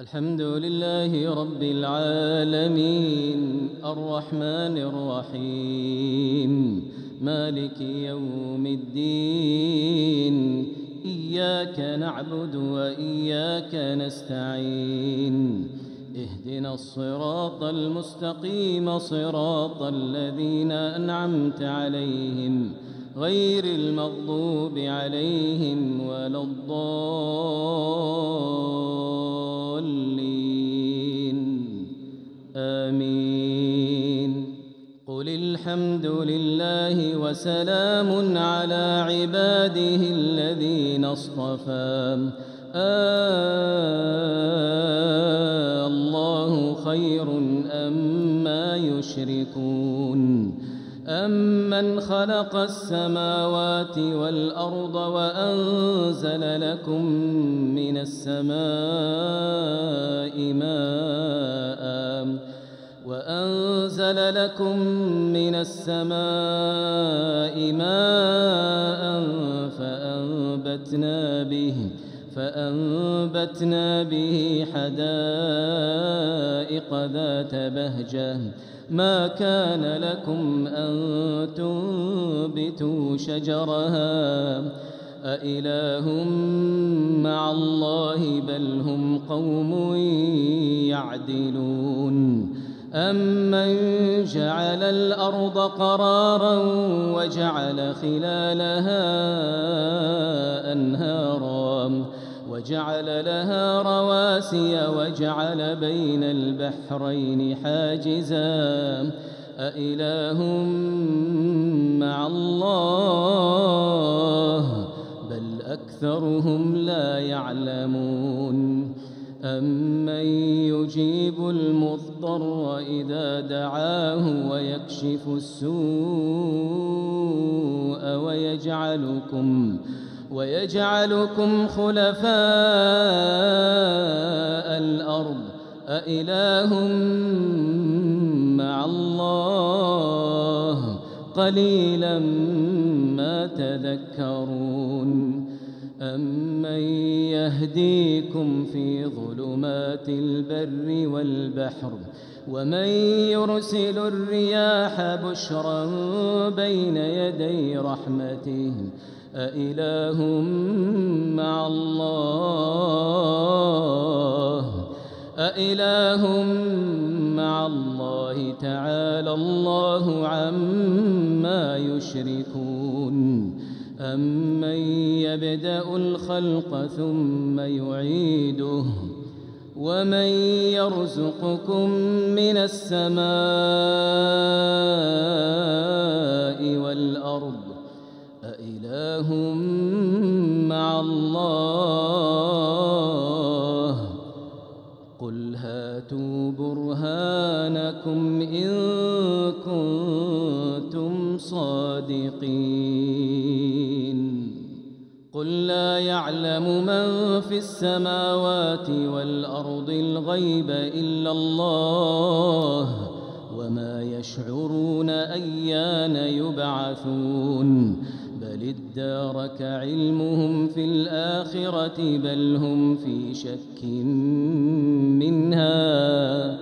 الحمد لله رب العالمين الرحمن الرحيم مالك يوم الدين إياك نعبد وإياك نستعين اهدنا الصراط المستقيم صراط الذين أنعمت عليهم غير المغضوب عليهم ولا الضالين آمين. قل الحمد لله وسلام على عباده الذين اصطفى الله خير أما يشركون أمن خلق السماوات والأرض وأنزل لكم من السماء ماء فأنبتنا به حدائق ذات بهجة ما كان لكم أن تنبتوا شجرها أإله مع الله بل هم قوم يعدلون أمن جعل الأرض قرارا وجعل خلالها أنهارا وجعل لها رواسي وجعل بين البحرين حاجزا أإله مع الله بل أكثرهم لا يعلمون أمن يجيب المضطر إذا دعاه ويكشف السوء ويجعلكم خلفاء الأرض أإله مع الله قليلا ما تذكرون أمن يهديكم في ظلمات البر والبحر ومن يرسل الرياح بشرا بين يدي رحمته أإله مع الله تعالى الله عما يشركون أمن يبدأ الخلق ثم يعيده ومن يرزقكم من السماء والأرض أإله مع الله قل هاتوا برهانكم إن كنتم صادقين. قل لا يعلم من في السماوات والأرض الغيب إلا الله وما يشعرون أيان يبعثون بل ادارك علمهم في الآخرة بل هم في شك منها